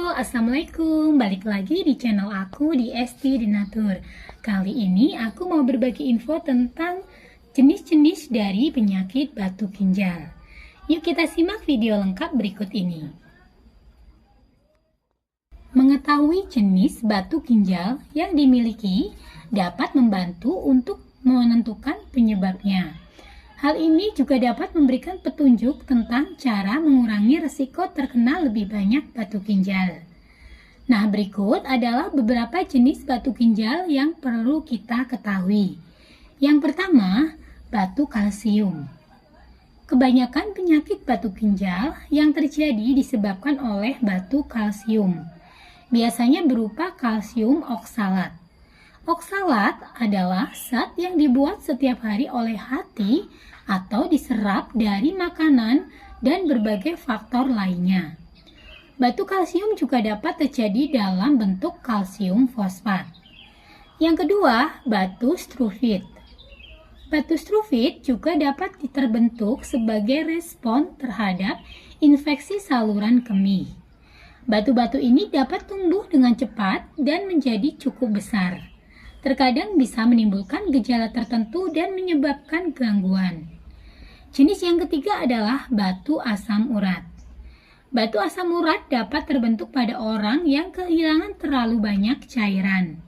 Assalamualaikum. Balik lagi di channel aku di Esti Denatur. Kali ini aku mau berbagi info tentang jenis-jenis dari penyakit batu ginjal. Yuk kita simak video lengkap berikut ini. Mengetahui jenis batu ginjal yang dimiliki dapat membantu untuk menentukan penyebabnya. Hal ini juga dapat memberikan petunjuk tentang cara mengurangi risiko terkena lebih banyak batu ginjal. Nah, berikut adalah beberapa jenis batu ginjal yang perlu kita ketahui. Yang pertama, batu kalsium. Kebanyakan penyakit batu ginjal yang terjadi disebabkan oleh batu kalsium. Biasanya berupa kalsium oksalat. Oksalat adalah zat yang dibuat setiap hari oleh hati atau diserap dari makanan dan berbagai faktor lainnya. Batu kalsium juga dapat terjadi dalam bentuk kalsium fosfat. Yang kedua, batu struvit. Batu struvit juga dapat terbentuk sebagai respon terhadap infeksi saluran kemih. Batu-batu ini dapat tumbuh dengan cepat dan menjadi cukup besar. Terkadang bisa menimbulkan gejala tertentu dan menyebabkan gangguan. Jenis yang ketiga adalah batu asam urat. Batu asam urat dapat terbentuk pada orang yang kehilangan terlalu banyak cairan.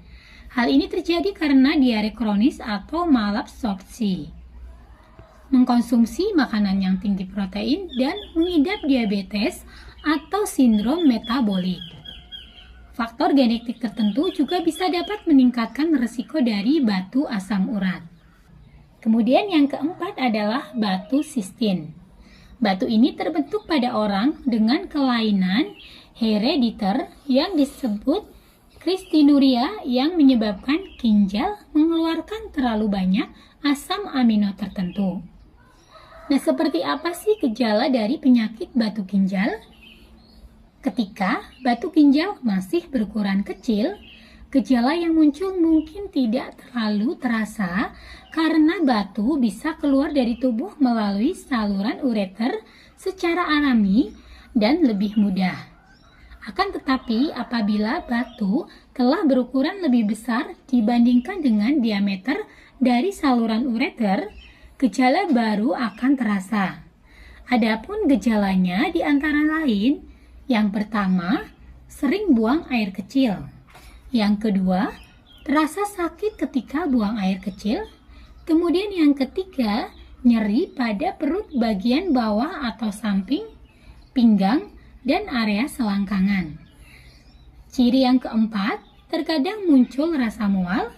Hal ini terjadi karena diare kronis atau malabsorpsi, mengkonsumsi makanan yang tinggi protein, dan mengidap diabetes atau sindrom metabolik. Faktor genetik tertentu juga bisa dapat meningkatkan risiko dari batu asam urat. Kemudian yang keempat adalah batu sistin. Batu ini terbentuk pada orang dengan kelainan herediter yang disebut kristinuria yang menyebabkan ginjal mengeluarkan terlalu banyak asam amino tertentu. Nah, seperti apa sih gejala dari penyakit batu ginjal? Ketika batu ginjal masih berukuran kecil, gejala yang muncul mungkin tidak terlalu terasa karena batu bisa keluar dari tubuh melalui saluran ureter secara alami dan lebih mudah. Akan tetapi, apabila batu telah berukuran lebih besar dibandingkan dengan diameter dari saluran ureter, gejala baru akan terasa. Adapun gejalanya di antara lain, yang pertama, sering buang air kecil. Yang kedua, terasa sakit ketika buang air kecil. Kemudian yang ketiga, nyeri pada perut bagian bawah atau samping, pinggang, dan area selangkangan. Ciri yang keempat, terkadang muncul rasa mual.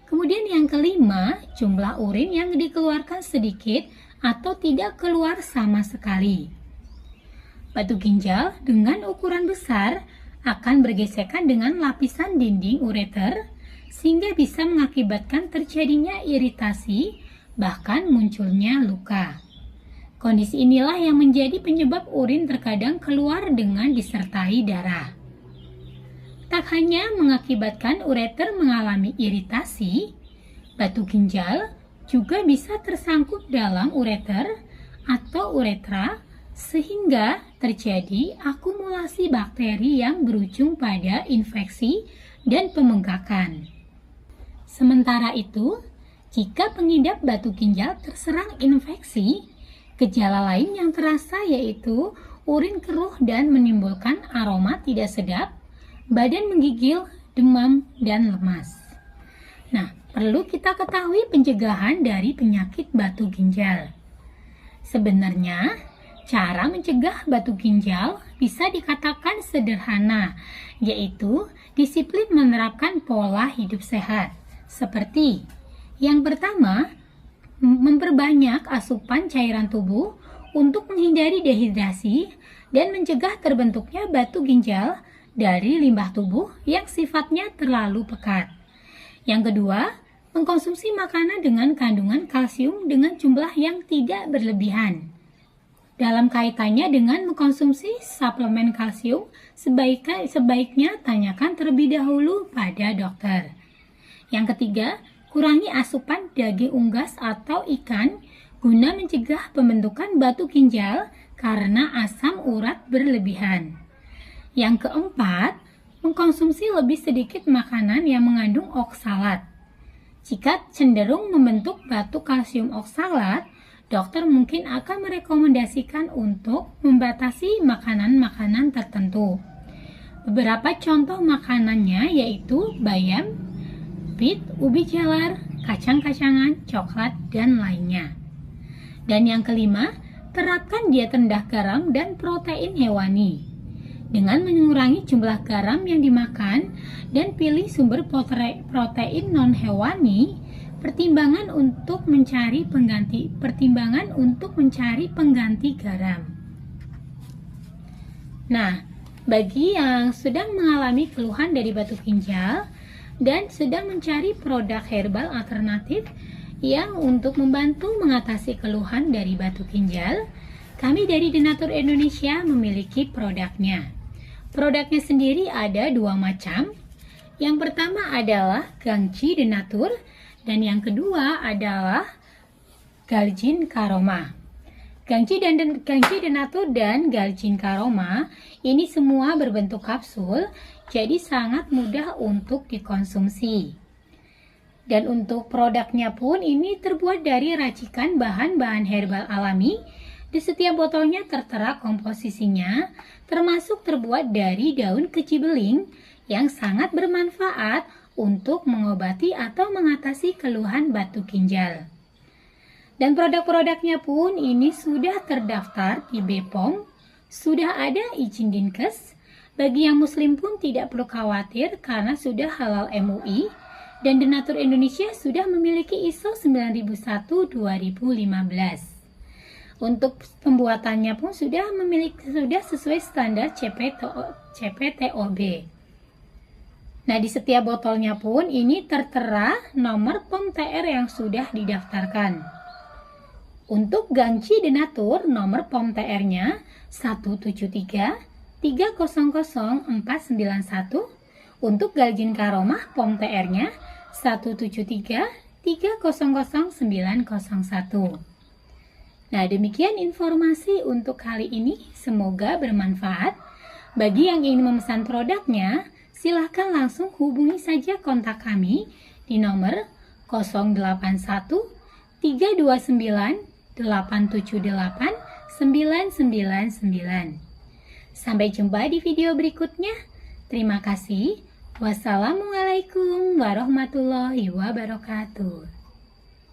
Kemudian yang kelima, jumlah urin yang dikeluarkan sedikit atau tidak keluar sama sekali. Batu ginjal dengan ukuran besar akan bergesekan dengan lapisan dinding ureter sehingga bisa mengakibatkan terjadinya iritasi, bahkan munculnya luka. Kondisi inilah yang menjadi penyebab urin terkadang keluar dengan disertai darah. Tak hanya mengakibatkan ureter mengalami iritasi, batu ginjal juga bisa tersangkut dalam ureter atau uretra sehingga terjadi akumulasi bakteri yang berujung pada infeksi dan pembengkakan. Sementara itu, jika pengidap batu ginjal terserang infeksi, gejala lain yang terasa yaitu urin keruh dan menimbulkan aroma tidak sedap, badan menggigil, demam, dan lemas. Nah, perlu kita ketahui pencegahan dari penyakit batu ginjal. Sebenarnya, cara mencegah batu ginjal bisa dikatakan sederhana, yaitu disiplin menerapkan pola hidup sehat. Seperti yang pertama, memperbanyak asupan cairan tubuh untuk menghindari dehidrasi dan mencegah terbentuknya batu ginjal dari limbah tubuh yang sifatnya terlalu pekat. Yang kedua, mengkonsumsi makanan dengan kandungan kalsium dengan jumlah yang tidak berlebihan. Dalam kaitannya dengan mengkonsumsi suplemen kalsium, sebaiknya tanyakan terlebih dahulu pada dokter. Yang ketiga, kurangi asupan daging unggas atau ikan guna mencegah pembentukan batu ginjal karena asam urat berlebihan. Yang keempat, mengkonsumsi lebih sedikit makanan yang mengandung oksalat. Jika cenderung membentuk batu kalsium oksalat, dokter mungkin akan merekomendasikan untuk membatasi makanan-makanan tertentu. Beberapa contoh makanannya yaitu bayam, bit, ubi jalar, kacang-kacangan, coklat, dan lainnya. Dan yang kelima, terapkan diet rendah garam dan protein hewani. Dengan mengurangi jumlah garam yang dimakan dan pilih sumber protein non-hewani, pertimbangan untuk mencari pengganti garam. Nah, bagi yang sedang mengalami keluhan dari batu ginjal dan sedang mencari produk herbal alternatif yang untuk membantu mengatasi keluhan dari batu ginjal, kami dari Denatur Indonesia memiliki produknya. Produknya sendiri ada dua macam. Yang pertama adalah Gangji Denatur dan yang kedua adalah Galjin Karoma. Gangji Denatur dan Galjin Karoma ini semua berbentuk kapsul, jadi sangat mudah untuk dikonsumsi. Dan untuk produknya pun ini terbuat dari racikan bahan-bahan herbal alami. Di setiap botolnya tertera komposisinya, termasuk terbuat dari daun kecibeling yang sangat bermanfaat untuk mengobati atau mengatasi keluhan batu ginjal. Dan produk-produknya pun ini sudah terdaftar di BPOM, sudah ada izin Dinkes. Bagi yang muslim pun tidak perlu khawatir karena sudah halal MUI, dan Denatur Indonesia sudah memiliki ISO 9001-2015. Untuk pembuatannya pun sudah sesuai standar CPTOB. Nah, di setiap botolnya pun ini tertera nomor POM TR yang sudah didaftarkan. Untuk Gangji Denatur, nomor POM TR-nya 173 300 491. Untuk Galjin Karoma, POM TR-nya 173 300 901. Nah, demikian informasi untuk kali ini. Semoga bermanfaat. Bagi yang ingin memesan produknya, silahkan langsung hubungi saja kontak kami di nomor 081 329 878 999. Sampai jumpa di video berikutnya. Terima kasih. Wassalamualaikum warahmatullahi wabarakatuh.